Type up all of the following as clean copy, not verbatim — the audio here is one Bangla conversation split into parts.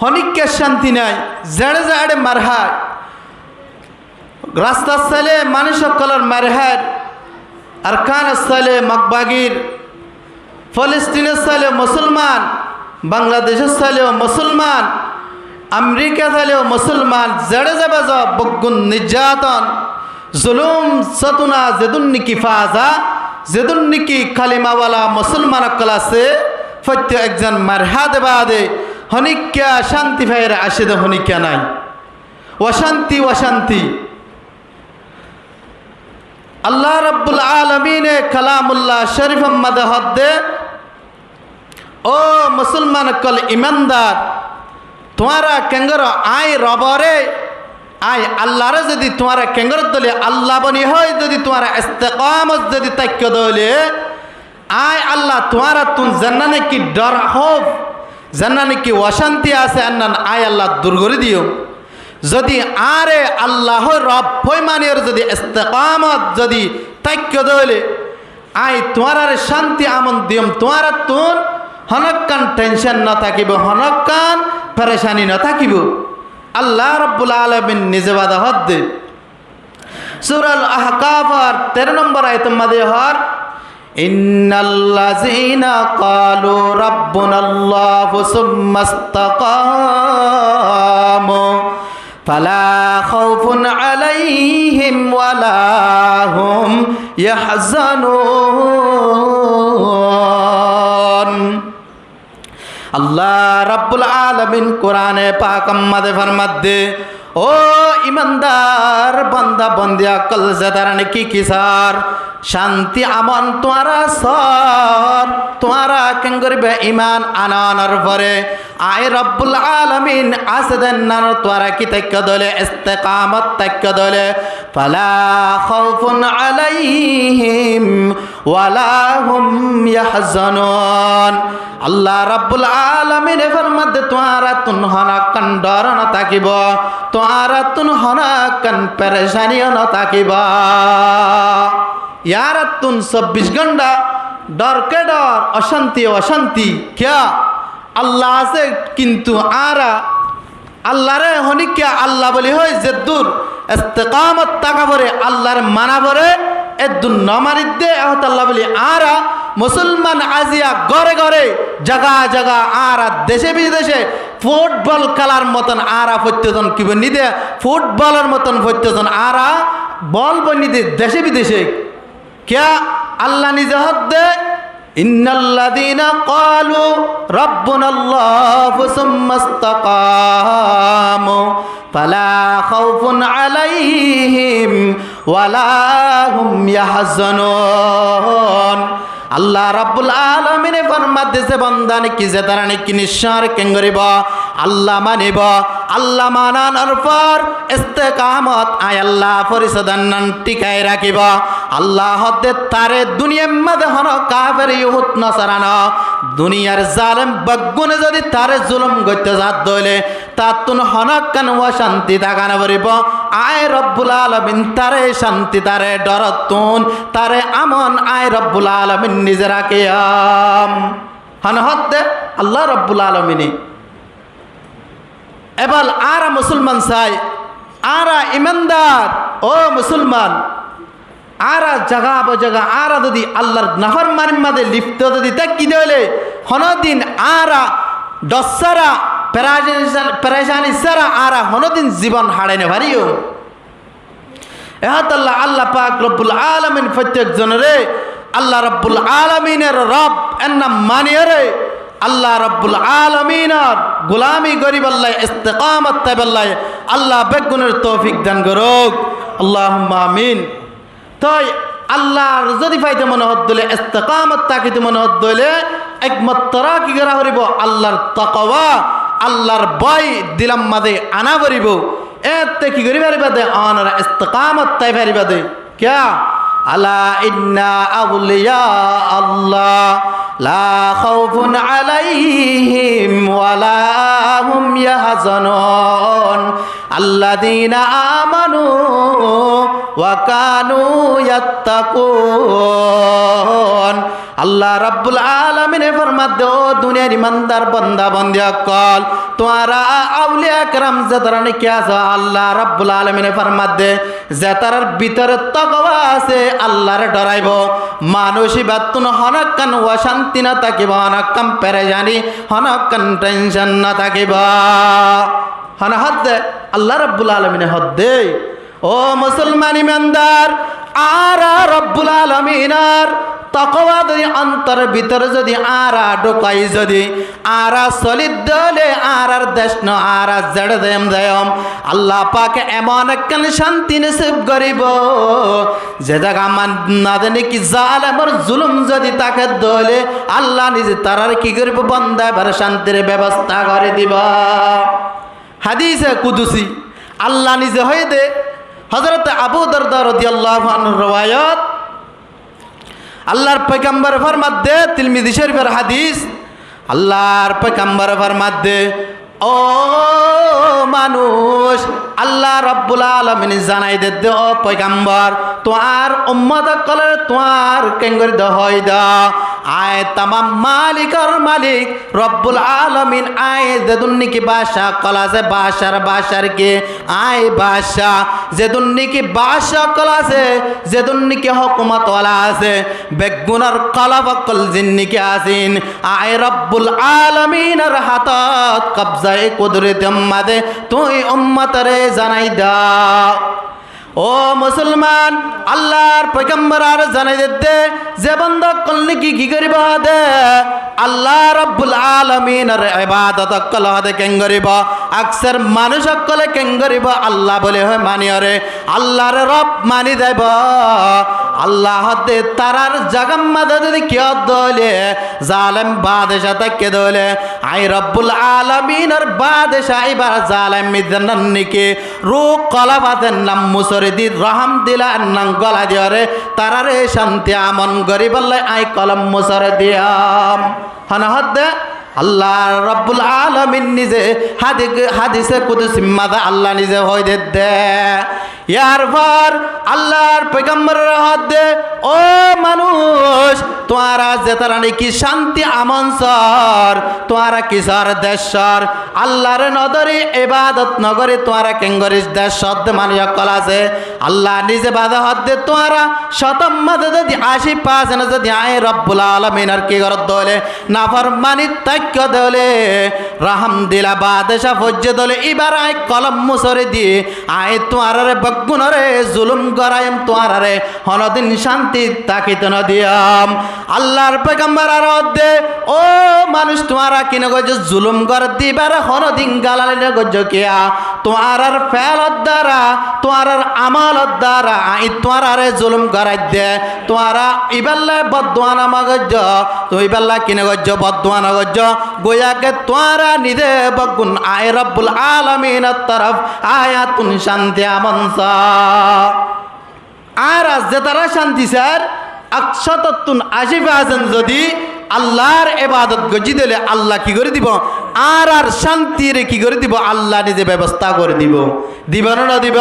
হনিকে শান্তি নাই জেড়ে জেড়ে মারহায় রাস্তা স্থলে মানুষ সকলের মারহায় আরকান স্থলে মকবাগির ফলস্তিনের স্থলে মুসলমান বাংলাদেশের স্থলেও মুসলমান আমেরিকা স্থলেও মুসলমান জেড়ে যাবে যা বগুন নির্যাতন জুলুম সতুনা যেদুন্নিকি ফাজা যেদুন্নিকি কালিমাওয়ালা মুসলমান অকল আছে প্রত্যেক একজন মারহা দেবা দে হনিকা শান্তি ভাইয়ের আসে দে হনিকা নাই অশান্তি অশান্তি আল্লাহ রব্বুল আলমিনে কালামুল্লাহ শরীফ মধ্যে হদ্দে ও মুসলমান কল ইমানদার তোমারা কেঙ্গর আয় রবরে আয় আল্লাহরে যদি তোমারা কেঙ্গর দলে আল্লাহ বনি হয় যদি তোমারা ইস্তেকামত যদি তাক্য দলে আয় আল্লাহ তোমারা তুম জান্নানে কি ডর হোক জান্নানে কি অশান্তি আছে আন্নান আয় আল্লাহ দূর করে দিও যদি আরে আল্লাহ রব হই মানিয়র যদি ইস্তেকামত যদি তাক্য দলে আয় তোমার শান্তি আমন দিম তোমারা তুন হনকান টেনশন না থাকিব হনকান পরেশানি না থাকিব আল্লাহ রব্বুল আলামিন নিজে বাদা হদ্দে সূরা আল আহকাফের 13 নম্বর আয়াতের মধ্যে হর ইন্নাল্লাযীনা ক্বালু রাব্বুনাল্লাহু সুম্মা ইসতাকামু ফালা খাউফুন আলাইহিম ওয়ালা হুম ইয়াহজানুন আল্লাহ রাব্বুল আলামিন কোরআনে পাক মধ্যে ফরমাতে ও ইমানদার বান্দা বন্দিয়া কল জাদারানে কি কিসার শান্তি আমন তোমারা সর তোমারা কেন করবে ঈমান আনানোর পরে আয় রব্বুল আলামিন আসদেন নার তোমারা কি তাক্য দলে ইস্তেকামত তাক্য দলে ফালা খাউফুন আলাইহিম ওয়ালা হুম ইয়াহজানুন আল্লাহ রব্বুল আলামিন ফরমাতে তোমারা তুন হনাকান ডর না থাকিব তোমারা তুন হনাকান পরেশানি না থাকিব यार तुम 24 घंटा डर के डर अशांति अशांति क्या अल्लाह से किंतु आरा अल्लाह रे होनी क्या अल्लाह बोली हो जद्दुर इस्तिकामत ताका बरे अल्लाह रे माना बरे एदुन नमारी दे अहत अल्लाह बोली आरा मुसलमान आजिया गरे गरे जगह जगह आरा देशे विदेशे फुटबल खेलार मतन आरा प्रत्येकজন কি বনি দে ফুটবলের মতন প্রত্যেকজন আরা বল বনি দে দেশে বিদেশে क्या अल्लाह निजे हद्दे इन्नल्लज़ीना क़ालू रब्बुनल्लाहु सुम्मा इस्तक़ामू फला खौफुन अलैहिम वला हुम यहज़नून अल्लाह रब्बुल आलमीन फरमाते से बंदाने की जतराने की निशार केंगरिबा अल्लाह मानिबा अल्लाह मानानर पर इस्तेकामत आय अल्लाह फरिसदान टिकाय राखिबा अल्लाह हद्दे तारे दुनिया मध्य हन काफिर यहुद नसाराना दुनियार जालिम बग्गुने जदि तारे जुलुम गत्ते जात दले तातुन हनकान व शांति दागाना बरिबा आय रब्बुल आलमीन तारे शांति तारे डरतुन तारे আমন आय रब्बुल आलमीन নিজেরা কিয়াম হনহদ্দে আল্লাহ রব্বুল আলামিন এবার আরা মুসলমান চাই আরা ইমানদার ও মুসলমান আরা জায়গা বজাগা আরা যদি আল্লাহর নাফরমানির মধ্যে লিপ্ত যদি তাকি দেলে হনদিন আরা দসারা পেরেশানি সারা আরা হনদিন জীবন হারাইনে পারিও এহাত আল্লাহ আল্লাহ পাক রব্বুল আলামিন প্রত্যেক জনরে अल्लाह रब्बुल आलमीनेर रब एन्ना मानियरे अल्लाह रब्बुल आलमीनेर गुलामी गरीब अल्लाह इस्तिकामत तबल्लाह अल्लाह बेगुनेर तौफिक दान करुक अल्लाहुम्मा आमीन तो अल्लाह जदि फाइते मन हद्दले इस्तिकामत ताकिते मन हद्दले एकमात्र कि करा हरिब अल्लाहर ताकवा अल्लाहर भय दिलम मादे आना करिब एते कि करिब दे आनरा इस्तिकामत ताइ पारिब दे क्या अला इन्ना अवलिया अल्लाह ला खौफुन अलैहिम वला हुम यहज़नून अल्लज़ीना आमनू व कानू यत्तकून अल्लाह रब्बुल आलमीन फरमाते ओ दुनियार ईमानदार बंदा बंदिया कल তোমারা আউলিয়া کرام যে তারা নাকি আছে আল্লাহ রাব্বুল আলামিনে ফরমাত দে যে তারার ভিতরে তাকওয়া আছে আল্লাহরে ডরাইব মানুষই বাতুন হনকান অশান্তি না থাকিব হনকান পেরেশানি হনকান টেনশন না থাকিব হন হদ আল্লাহ রাব্বুল আলামিনে হদ দে ও মুসলমান ইমানদার আর রব্বুল আলামিনার তাকওয়া যদি অন্তর ভিতরে যদি আরা ঢোকাই যদি আরা সলিদ দলে আরার দেশ ন আরা জড় দেম দেয়ম আল্লাহ পাকে এমন একখান শান্তি নসিব করিব যে জায়গা মান না জানি কি জালেমর জুলুম যদি তাকে দলে আল্লাহ নিজে তারার কি করিব বান্দা বার শান্তির ব্যবস্থা করে দিব হাদিসে কুদুসি আল্লাহ নিজে হয়ে দে হযরত আবু দারদা রাদিয়াল্লাহু আনহু রওয়ায়াত আল্লাহর পয়গম্বর ফরমাত দে তিরমিজি শরীফের হাদিস আল্লাহর পয়গম্বর ফরমাত দে ও মানুষ আল্লাহ রাব্বুল আলামিন জানাই দে ও পয়গম্বর তোমার উম্মত কলে তোমার কেঙ্গরি দ হয় দা আয় तमाम মালিকর মালিক রব্বুল আলামিন আয় যেদুন্নি কি বাদশা কলাছে বাদশার কে আয় বাদশা যেদুন্নি কি বাদশা কলাছে যেদুন্নি কি হুকুমত ওয়ালা আছে বেগুনার কলাবকল জিন্নি কি আসিন আয় রব্বুল আলামিনের হাতত কবজায়ে কুদরত মাদে তুই উম্মতরে জানাই দাও ও মুসলমান আল্লাহর পয়গম্বর আর জানাই দে যে বান্দা কলনি কি করিব দে আল্লাহ রাব্বুল আলামিনের ইবাদত কল হদে কেন করিব আকসর মানুষ কলে কেন করিব আল্লাহ বলে হয় মানিয়রে আল্লাহর রব মানি দেব আল্লাহ দে তারার জাগাম মাদে যদি কি দলে জালেম বাদশা তাকে দলে আই রব্বুল আলামিনের বাদশা ইবার জালেম মিদনান নিকে রু কলাবাতেন নাম মুসরিদি রহম দিলা নাং গলা দিয়রে তারারে শান্তি আমন গরিবল্লে আই কলম মুসরে দিয়াম হনহদে আল্লাহ রাব্বুল আলামিন নিজে হাদিসে কুদসি মাদা আল্লাহ নিজে হই দে ইয়ার পর আল্লাহর পয়গম্বরের হাত দে ও মানুষ তোরা যে তারা নাকি শান্তি আমন সর তোরা কিসর দেশর আল্লাহর নদরে ইবাদত নগরে তোরা কেঙ্গরিস দেশ শব্দ মানুষ কল আছে আল্লাহ নিজে বাদা হাত দে তোরা শতম মদ যদি 80% যদি আয় রব্বুল আলামিনের কি করত দলে নাফরমানি তাক্য দলে রহম দিলা বাদশা ফজ্জ দলে এবার আয় কলম মুসরে দিয়ে আয় তোরারে বগুনরে জুলুম করাইম তোরারে হনদিন শান্তি তাকিত ন দিয়াম আল্লাহর পয়গম্বর আর দে ও মানুষ তোরা কিনে গজ জুলুম কর দিবার হনদিন গালালে গজ কিয়া তোরার ফেলত দ্বারা তোরার আমালত দ্বারা আই তোরারে জুলুম করাই দে তোরা ইবাল্লা বদদুয়া না মগজ তো ইবাল্লা কিনে গজ বদদুয়া না গজ গোয়াকে তোরা নিদে বগুন আয় রব্বুল আলামিনের তরফ আয়াতুন শান্তি আমনসা আর আজ যে তারা শান্তি স্যার 180% যদি আল্লাহর ইবাদত গজি দিলে আল্লাহ কি করে দিব আর শান্তির কি করে দিব আল্লাহ নিজে ব্যবস্থা করে দিব দিব না দিব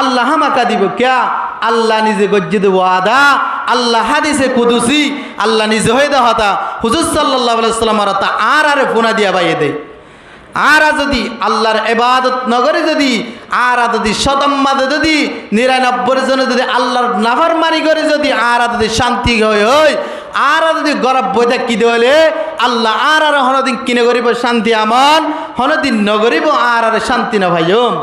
আল্লাহ আমাকা দিব ক্যা আল্লাহ নিজে গজি দেব আদা আল্লাহ হাদিসে কুদুসি আল্লাহ নিজে হয়ে দা হতা হুজুর সাল্লাল্লাহু আলাইহি ওয়াসাল্লাম তা আর ফোনা দিয়া বাইয়ে দেয় আর যদি আল্লাহর ইবাদত নগরে যদি আর যদি শতম্মাদে যদি 99 জন যদি আল্লাহর নাফরমানি করে যদি আর যদি শান্তি হয় আর যদি গরব বইতে কি দেলে আল্লাহ আর হনদিন কিনে করিব শান্তি আমন হনদিন নগরিব আর শান্তি না ভাইম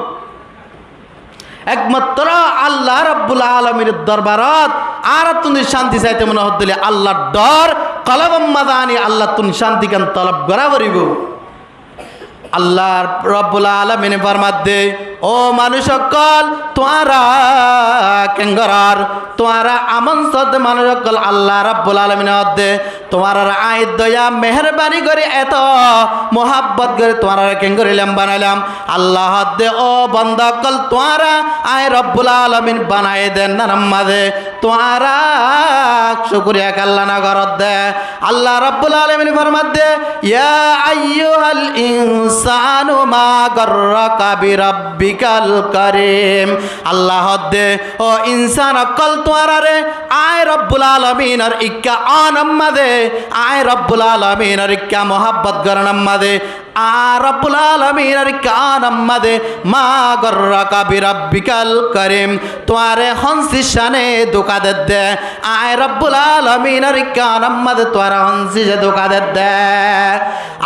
একমাত্র আল্লাহ রাব্বুল আলামিনের দরবারত আর তুমি শান্তি চাইতে মনে হদ্দলে আল্লাহর ডর কলবম মাদানি আল্লাহ তুমি শান্তি কান তলব করা করিব আল্লাহ রাব্বুল আলামিন ফরমাত দে ও মানুষ সকল তোরা কেঙ্গরার তোরা আমন সদ মানুষ সকল আল্লাহ রাব্বুল আলামিন দে তোমার আয় দয়া মেহেরবানি করে এত মোহাব্বত করে তোরা কেঙ্গরিলাম বানাইলাম আল্লাহ দে ও বান্দা কল তোরা আয় রব্বুল আলামিন বানায় দেন না নামাজে তোরা শুকরিয়া আল্লাহ না করত দে আল্লাহ রাব্বুল আলামিন ফরমাত দে ইয়া আইয়ুহাল ইনসানু মা গাররাকা বিরাব্বিকাল কারীম আল্লাহ দে ও ইনসান কল তোরারে আয় রব্বুল আলামিনের ইক্কা আনাম্মাদে আয় রব্বুল আলামিনের ইক্কা মোহাব্বত করনাম্মাদে রব্বুল আলামিনের কানম মাদে মা গর্রাকা বিরাব্বিকাল করিম তোমারে হনসি শানে ধোকা দে আয় রব্বুল আলামিনের কানম মাদে তোমারে হনসি যে ধোকা দে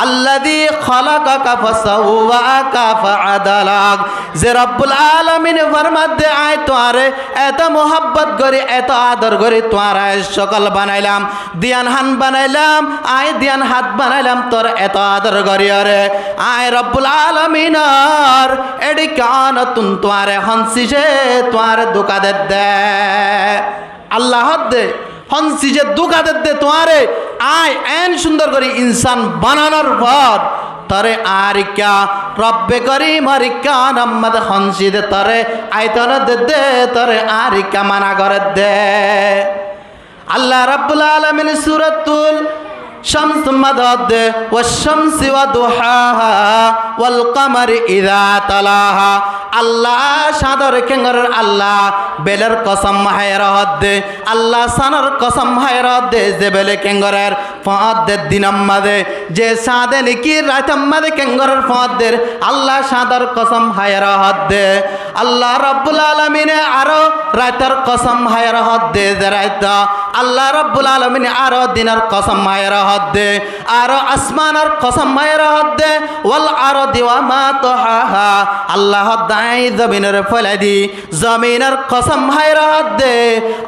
আল্লাযী খালাকাকা ফাসাওয়াকা ফাআদালাক যে রব্বুল আলামিন ফরমাতে আয় তোমারে এত মোহাব্বত করে এত আদর করে তোমারে সকল বানাইলাম দিয়ান হান বানাইলাম আয় দিয়ান হাত বানাইলাম তোর এত আদর করি রে আয় রব্বুল আলামিনার এডি কান তুন তোমারে হনসি যে তোমারে ধোকা দে আল্লাহ দে হনসি যে ধোকা দে তোমারে আয় এন সুন্দর করে ইনসান বানানোর পর তরে আরিকা রব্বে করিম আরিকা নাম্মাদ হনসি দে তরে আয়তন দে তরে আরিকা মানা করে দে আল্লাহ রাব্বুল আলামিন সূরাতুল শামস মাদাদ ওয়াশ-শামসি ওয়া দুহাহা ওয়াল কমারি ইযা তালাহা আল্লাহ সাদর কেঙ্গর আল্লাহ বেলের কসম হায়রাত দে আল্লাহ সানর কসম হায়রাত দে যে বেলে কেঙ্গরের ফাঁদ দে দিনাম্মাদে যে সাদে লিকি রাতাম্মাদে কেঙ্গরের ফাঁদ দে আল্লাহ সাদর কসম হায়রাত দে আল্লাহ রাব্বুল আলামিনে আরো রাতের কসম হায়রাত দে যে রাত আল্লাহ রাব্বুল আলামিনে আরো দিনের কসম হায়রাত দে আরো আসমানের কসম হায়রাত দে ওয়াল আরদি ওয়া মা তাহাহা আল্লাহ দাই জমিনের ফলাদি জমিনের কসম হায়রাত দে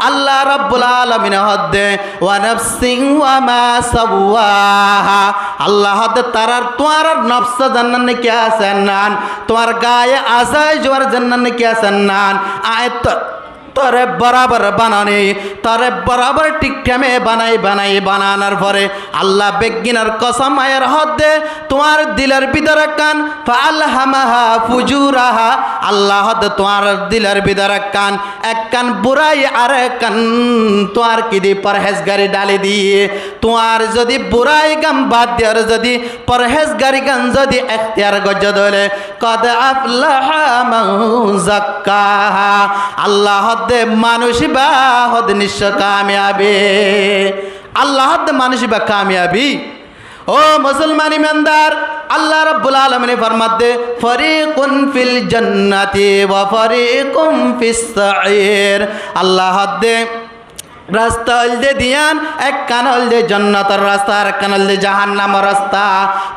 আল্লাহ রাব্বুল আলামিন হদ্দে ওয়া নাফসিন ওয়া মা সাওয়াহা আল্লাহ হদ্দে তারার তোমার নফস জান্নাত নে কি আছেন নান তোমার গায়ে আজাই জোয়ার জান্নাত নে কি আছেন নান আয়াত তরে বরাবর বানানি তরে বরাবর টিকটামে বানাই বানানোর পরে আল্লাহ বেগিনার কসম আয়ের হদ্দে তোমার দিলের ভিতরে কান ফালহামাহা ফুজুরাহা আল্লাহ হদ্দে তোমার দিলের ভিতরে কান এক কান বুড়াই আর এক কান তোমার কি দি পরহেজগারি ডালি দিয়ে তোমার যদি বুড়াই গাম বাদ দেওয়ার যদি পরহেজগারি গান যদি এখতিয়ার গজ্জ দলে কদ আফলাহা মান যাক্কাহা আল্লাহ দে মানুষ বা হদ নিশ্চয় কামিয়াবি আল্লাহ দে মানুষ বা কামিয়াবি ও মুসলমান ইমানদার আল্লাহ রাব্বুল আলামিন ফরমাতে ফরিকুন ফিল জান্নাতি ওয়া ফরিকুম ফিস সাঈর আল্লাহ দে রাস্তা হলদে দিয়ান এক কান হলদে জান্নাতের রাস্তা আর কান হলদে জাহান্নামের রাস্তা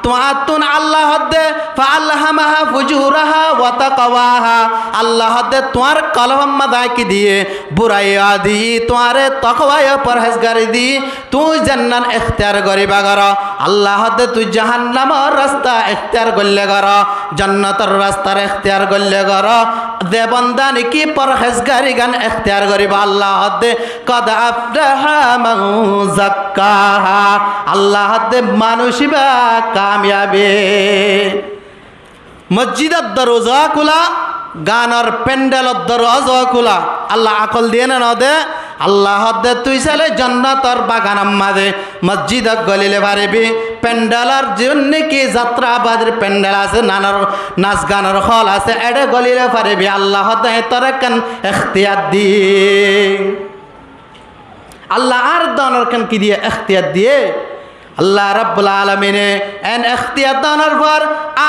তোমার তুন আল্লাহ দে ফালহামাহা ফুজুরাহা ওয়া তাকওয়াহা আল্লাহ দে তোমার কলম মাদাই কি দিয়ে বুরাইয়া দি তোমারে তাকওয়া পরহেজগারি দি তুই জান্নাত ইখতিয়ার করিবা গর আল্লাহ দে তুই জাহান্নামের রাস্তা ইখতিয়ার করলে গর জান্নাতের রাস্তা ইখতিয়ার করলে গর দে বান্দা নাকি পরহেজগারি গান ইখতিয়ার করিবা আল্লাহ দে কদ আফলাহা মান যাক্কাহা আল্লাহ দে মানুষ বা কামিয়াবি মসজিদের দরজা খোলা গানের প্যান্ডেলের দরজা খোলা আল্লাহ আকল দিয়ে না দে আল্লাহ দে তুই চাইলে জান্নাতের বাগান মাঝে মসজিদ গলিলে পারবি প্যান্ডেলের জন্য কি যাত্রাবাদের প্যান্ডেল আছে নানার নাচ গানের হল আছে এডে গলিলে পারবি আল্লাহ দে তোর কেন এখতিয়ার দিয়ে আল্লাহ আর দানোর কেন কি দিয়ে এখতিয়ার দিয়ে আল্লাহ রাব্বুল আলামিনে এন এখতিয়ার দানোর পর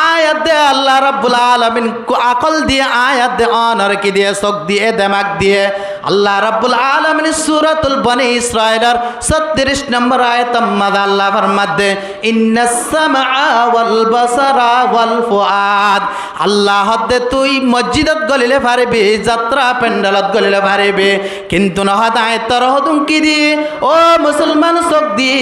আয়াত দে আল্লাহ রাব্বুল আলামিন আকল দিয়ে আয়াত দে অনর কি দিয়ে চোখ দিয়ে দেমাগ দিয়ে আল্লাহ রাব্বুল আলামিন সূরাতুল বনি ইসরাঈলের 36 নম্বর আয়াত মাদা আল্লাহ ফরমাতে ইন্নাস সামআ ওয়াল বাসারা ওয়াল ফুআদ আল্লাহ দে তুই মসজিদত গলিলে পারবি যাত্রা প্যান্ডেলত গলিলে পারবি কিন্তু নহত আয়াতর হদুম কি দি ও মুসলমান চোখ দি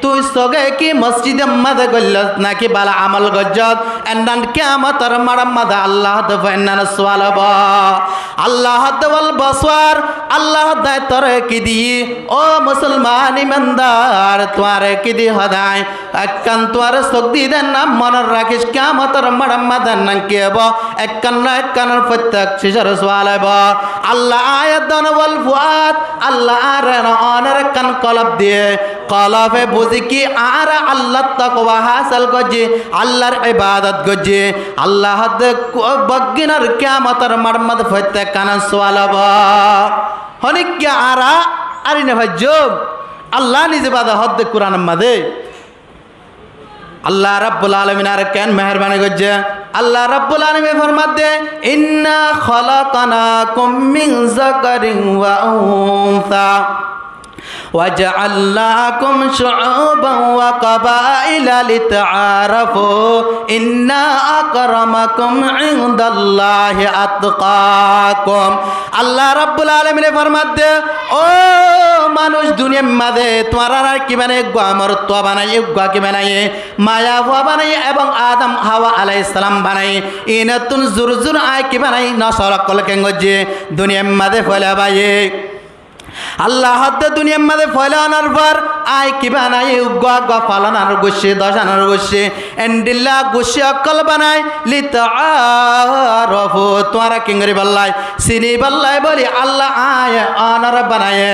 তুই সগে কি মসজিদে মাদে গল্লত নাকি বালা আমল গজ্জত এন্ডান কিয়ামতর মারাম মাদা আল্লাহ দে ফাইনান সওয়ালাবা আল্লাহ দে ওয়াল বাসার আল্লাহ দে তরে কি দি ও মুসলমান ইমানদার তোরে কি দি হদায় এককান তোরে চোখ দি দেন না মনে রাখিস কিয়ামতর মারাম মাদা নান কেব এককান না এককানের প্রত্যেক শিশর সওয়ালাবা আল্লাহ আয়াত দান ওয়াল ফুআদ আল্লাহ আর অনের কান কলব দিয়ে কলবে বুঝি কি আর আল্লাহ তাকওয়া হাসিল গজে আল্লাহর ইবাদত গজে আল্লাহ দে বগিনার কিয়ামতের মারমত ফতে কান সওয়ালাবা হনিক কি আরা আরিনে ভাজ্য আল্লাহ নিজে বাদা হদ কোরআন মাদে আল্লাহ রাব্বুল আলামিন আর কেন মেহরবানি করছে আল্লাহ রাব্বুল আলামিন ফরমাতে ইন্না খলাকনাকুম মিন যাকারিন ওয়া উনসা وجعلناكم شعوبا وقبائل لتعارفوا إن أكرمكم عند الله أتقاكم আল্লাহ রাব্বুল আলামিন ফরমাতে ও মানুষ দুনিয়ার মাঝে তোমারা কি বানায় মরত্ব বানায় কি বানায় মায়া হওয়া বানায় এবং আদম হাওয়া আলাইহিস সালাম বানায় ইনাতুন জুরজুর আয় কি বানায় নসরক কল কেঙ্গজে দুনিয়ার মাঝে ফলা বায়ে আল্লাহ হাতে দুনিয়ার মধ্যে ফলানোর পর আয় কি বানাই উগ্গা ফালানোর গোষ্ঠী দশানোর গোষ্ঠী এন্ডিল্লা গোষ্ঠী অকল বানাই লিতাআরাফু তোমরা কিংরি বললাই সিনি বললাই বলি আল্লাহ আয় অনার বানায়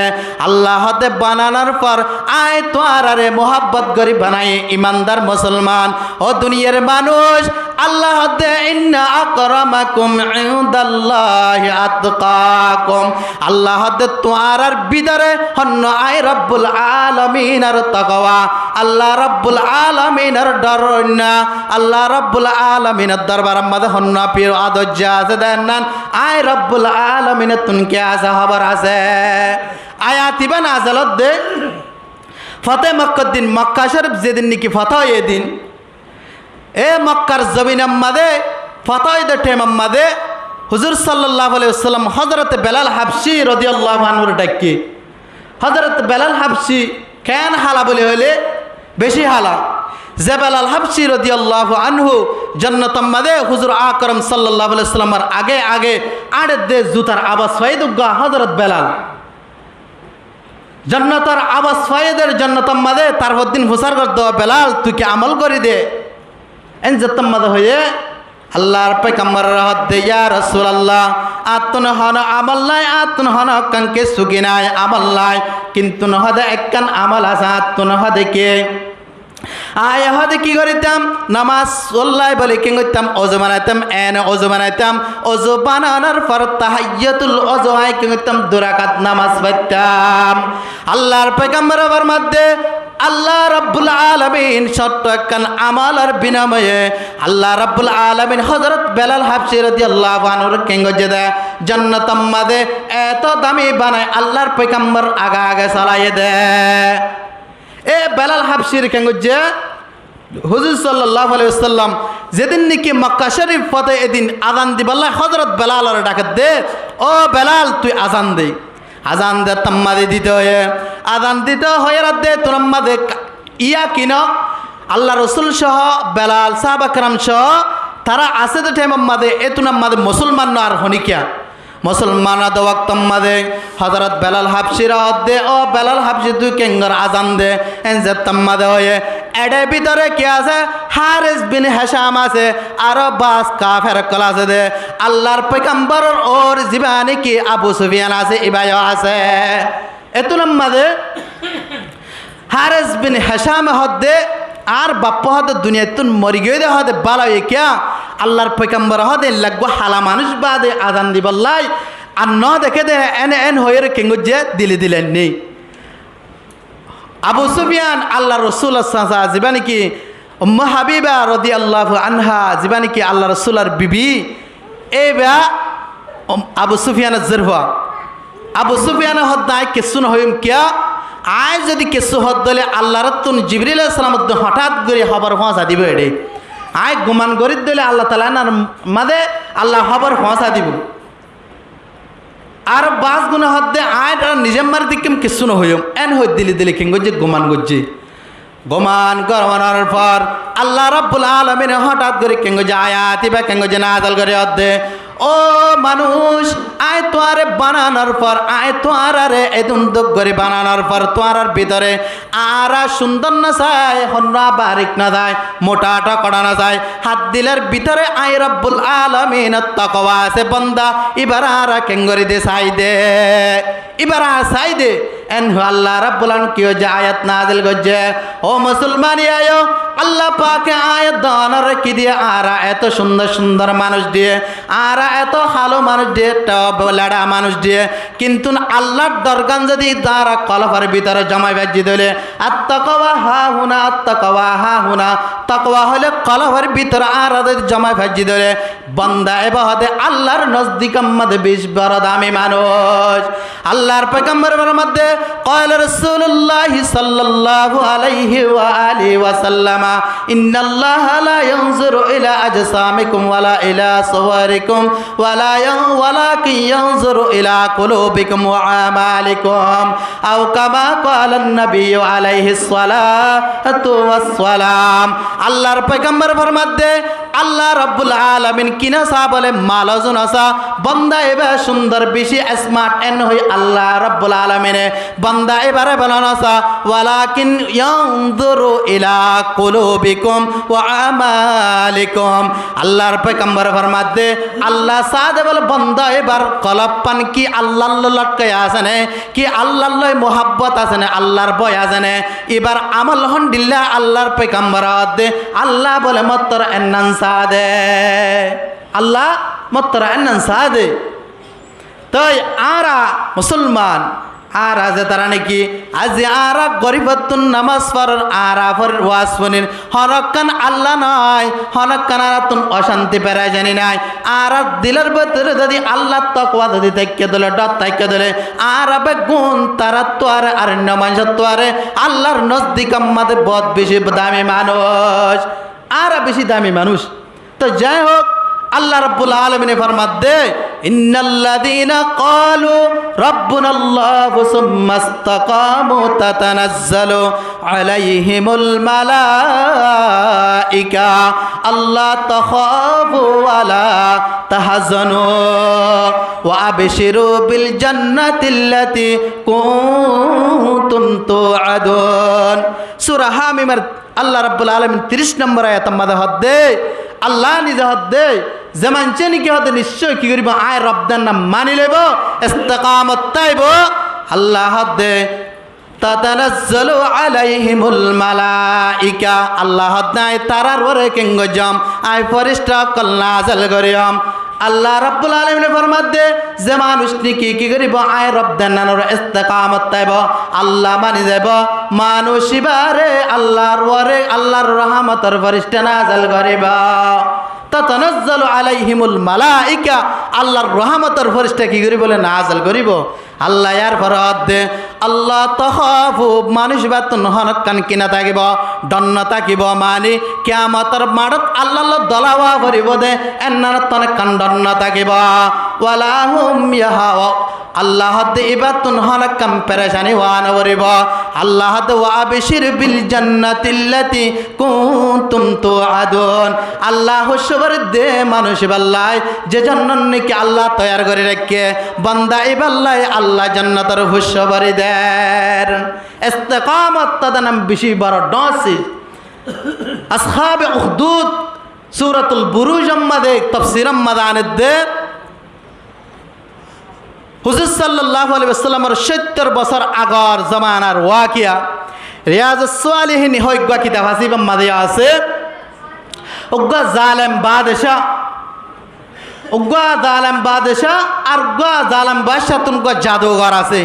আল্লাহ হাতে বানানোর পর আয় তোমরা মোহাব্বত করি বানাই ইমানদার মুসলমান ও দুনিয়ার মানুষ আল্লাহ হাতে ইন্না আকরামাকুম ইনদাল্লাহি আতকাকুম আল্লাহ হাতে তোমরা ভিতরে হন্য আই রব্বুল আলামিনের তাকওয়া আল্লাহ রব্বুল আলামিনের ডর না আল্লাহ রব্বুল আলামিনের দরবার মধ্যে হন্য পীর আদজ্জা আছে দেন আই রব্বুল আলামিনের তুনকে আছে খবর আছে আয়াতিবা নাযালত দে ফতে মক্কার দিন মক্কা শরীফ যেদিন নাকি ফতহ এদিন এ মক্কার জমিনের মধ্যে ফতহ দে টেম মধ্যে হুজুর সাল্লাল্লাহু আলাইহি ওয়াসাল্লাম হযরত বেলাল হাবশি রাদিয়াল্লাহু আনহুর ডাকি হযরত বেলাল হাবশি কেন হালা বলে হইলে বেশি হালা যে বেলাল হাবশি রাদিয়াল্লাহু আনহু জান্নাতের মধ্যে হুজুর আকরাম সাল্লাল্লাহু আলাইহি ওয়াসাল্লামের আগে আগে আড়ে দে জুতার আওয়াজ ফাইদুগা হযরত বেলাল জান্নাতের আওয়াজ ফাইদের জান্নাতের মধ্যে তারপর দিন ফুসার কর দাও বেলাল তুই কি আমল করি দে এন জান্নাতের মধ্যে হয়ে আল্লাহর পয়গম্বর রাহত দে ইয়া রাসূলুল্লাহ আতন হন আমল নাই আতন হন কানকে সুগিনায় আমল নাই কিন্তু নহদে একখান আমল আছে আতন হদে কে আয় হদে কি করিতাম নামাজ আল্লাহ বলে কি করতাম ওযু বানাইতাম ওযু বানাইতাম ওযু বানানোর পর তাহিয়াতুল ওযু আয় কি করতাম দুরাকাত নামাজ পড়তাম আল্লাহর পয়গম্বরের মধ্যে আল্লাহ রাব্বুল আলামিন ছোট্ট একখান আমলের বিনিময়ে আল্লাহ রাব্বুল আলামিন হযরত বেলাল হাবশি রাদিয়াল্লাহু আনহুর কেঙ্গজে দেয় জান্নাতের মধ্যে এত দামি বানায় আল্লাহর পয়গম্বর আগা আগে চালায়ে দেয় এ বেলাল হাবশির কেঙ্গজে হুজুর সাল্লাল্লাহু আলাইহি ওয়াসাল্লাম যেদিন নাকি মক্কা শরীফ ফতে এদিন আযান দিবাল্লাহ হযরত বেলালের ডাকে দে ও বেলাল তুই আযান দে আজান দে তাম্মাদে দিতে হয়ে আজান দিতে হয়ে রাতে তোরাম্মাদে ইয়া কিন আল্লাহ রসুল সহ বেলাল সাহাবা کرام সহ তারা আছে তো টেমাম্মাদে এতুনাম্মাদে মুসলমান আর হনিকিয়া মুসলমান আদ ওয়াক্তম্মাদে হযরত বেলাল হাবশি রাত দে ও বেলাল হাবশি তুই কেঙ্গর আজান দে এন যে তাম্মাদে হয়ে এডে ভিতরে কি আছে হারিস বিন হিশাম আছে আর বাস কাফের কল আছে দে আল্লাহর পয়গম্বরের ওর জীবানি কি আবু সুফিয়ান আছে ইবায়া আছে এতুনাম্মাদে হারিস বিন হিশাম হদে আর বাপ্পা হদে দুনিয়াতুন মরি গিয়ে দে হদে বালায়ে কিয়া আল্লাহর পয়গম্বর হদে লাগবো হালা মানুষ বাদে আজান দিবাল্লাই আর ন দেখে দে এন হয়ে কেঙ্গুজে দিলেন নেই আবু সুফিয়ান আল্লাহ রসুল জীবানি কি উম্মে হাবিবা রাদিয়াল্লাহু আনহা জীবানি কি আল্লাহ রসুলার বিবি এই বা আবু সুফিয়ানের জরহা আবু সুফিয়ানের হদ্দায় কিছু নহইম কিয়া আয় যদি কিছু হদ দলে আল্লাহর তুন জিবরিল আলাইহিস সালাম হঠাৎ করে খবর পৌঁছা দিব এডে আয় গুমান গরিব দিলে আল্লাহ তাআলা মাদে আল্লাহ খবর পৌঁছা দিব আর বাস গুণ হদ্দে আয় নিজের মার দিকিম কিছু নহইম এন হই দিলে কিংগজে গুমান গজ্জি গুমান গরমানোর পর আল্লাহ রাব্বুল আলামিন হঠাৎ করে কিংগজে আয়াতি বা কিংগজে নাযিল করে হদ্দে ও মানুষ আয় তোয়ারে বানানোর পর আয় তোয়ারে এদুন্দক করে বানানোর পর তোয়ার ভিতরে আর সুন্দর না চায় হন্না বারিক না যায় মোটাটা করা না যায় হাত দিলের ভিতরে আয় রব্বুল আলামিন তাকওয়া আছে বান্দা এবার আর কেঙ্গরি দে চাই দে এবার আর চাই দে এন আল্লাহ রাব্বুল আলামিন কি যে আয়াত নাযিল করছে ও মুসলমান আয়ো আল্লাহ পাকে আয়াত দানার কি দিয়ে আরা এত সুন্দর সুন্দর মানুষ দিয়ে আরা এত ভালো মানুষ দিয়ে লেড়া মানুষ দিয়ে কিন্তু আল্লাহর দরগান যদি তারা কলফের ভিতরে জমাই বাজি দিলে আত্তাকওয়া হা হুনা আত্তাকওয়া হা হুনা তাকওয়া হলে কলফের ভিতরে আরা যদি জমাই বাজি দিলে বান্দা এবাদে আল্লাহর নজদিক মধ্যে 20 বড় দামি মানুষ আল্লাহর পয়গম্বরের মধ্যে قال رسول الله صلى الله عليه وآله وسلم إن الله لا ينظر إلى أجسامكم ولا إلى صوركم ولكن ينظر إلى قلوبكم وأعمالكم أو كما قال النبي عليه الصلاة والسلام আল্লাহর পয়গম্বর ফরমাতে আল্লাহ রাব্বুল আলামিন কিনা সা বলে মালজন আসা বান্দা এবা সুন্দর বেশি স্মার্ট এন হই আল্লাহ রাব্বুল আলামিনে বান্দা এবারে বলানো আসা ওয়ালাকিন ইয়ানজুরু ইলা কুলুবিকুম ওয়া আমালিকুম আল্লাহর পয়গম্বর ফরমাতে আল্লাহ সাদে বলে বান্দা এবার কলব পান কি আল্লাহর লটকে আসেনে কি আল্লাহর লয় মোহাব্বত আসেনে আল্লাহর ভয় আসেনে এবার আমল হন্ডিল্লাহ আল্লাহর পয়গম্বর দে আল্লাহ বলে মত্তর এন্নান সাদে আল্লাহ মত্তর এন্নান সাদে তাই আরা মুসলমান আর আজ তারা নাকি আজ আরা গরিবতুন নামাজ পড়ার আরাফর ওয়াসফনির হরকান আল্লাহ নয় হরকান আরাতুন অশান্তি পেরা জানি নাই আর দিলের ভিতরে যদি আল্লাহ তাকওয়া যদি তাইকে দিলে ডট তাইকে দিলে আরাবে গুণ তারা তো আর নামাজ তো আর আল্লাহর নজদিক আমাদের বহুত বেশি দামি মানুষ আর বেশি দামি মানুষ তো যাই হোক আল্লাহ রাব্বুল আলামিন ফরমাত দে ইন্নাল্লাযীনা ক্বালু রাব্বুনাল্লাহু সুম্মা ইসতাকামু তাতানাজ্জালু আলাইহিমুল মালাইকা আল্লা তাখাফু ওয়ালা তাহজানু ওয়া আবশিরু বিল জান্নাতিল্লাতী কুনতুম তুআদুন সূরা হামিমের আল্লাহ রাব্বুল আলামিন 30 নম্বর আয়াত মধ্যে হদে আল্লাহ নিজে হদে যেমন চেনি কি হতে নিশ্চয় কি করিব আয় রব্দার নাম মানি লইব ইস্তিকামত তাইব আল্লাহ হদে তাতানাজ্জালু আলাইহিমুল মালাইকা আল্লাহ হদায় তারার ওরে কিংগজম আয় ফেরেশতা কল নাযিল করিয়াম আল্লাহ রাব্বুল আলামিন ফরমাত দে যে মানুষ কি করিব আয় রব্দার নামের ইস্তিকামত তাইব আল্লাহ মানি যাব মানুষ বারে আল্লাহর ওরে আল্লাহর রহমতের ফেরেশতা নাযিল করিবা তাতানাজ্জালু আলাইহিমুল মালাইকা আল্লাহর রহমতের ফেরেশতা কি করি বলে নাযিল করিব আল্লাহ ইয়ার ফরহাদ দে আল্লাহ তাখাফু মানুষ বাতুন হনকান কিনা থাকিব দন্ন থাকিব মানে কিয়ামতের মাঠত আল্লাহ দলাওয়া করিব দে এন্নার তনে কান দন্ন থাকিব ওয়ালা হুম ইয়াহাওয়া আল্লাহ দে ইবাতুন হনকাম পেরেশানি ওয়ান করিব আল্লাহ দে ওয়া আবশির বিল জান্নাতিল্লাতী কুনতুম তুআদুন আল্লাহ খুশখবর দে মানুষ বাল্লাই যে জান্নাত নাকি আল্লাহ তৈয়ার করে রাখে বান্দা ইবাল্লাই আল্লাহ জান্নাতের খুশখবর দেন ইস্তিকামত তাদানাম বেশি বড় ডসি আসহাবে উখদুদ সূরাতুল বুরুজ মধ্যে তাফসীর মাদানিদ দে হুজুর সাল্লাল্লাহু আলাইহি ওয়াসাল্লামের 70 বছর আগর জামানার ওয়াকিয়া রিয়াজুস সালিহিন হইগা কিতাব হাসিব মাদে আছে উগ্গা জালেম বাদশা আর গা জালেম বাদশা তুমগো জাদুঘর আছে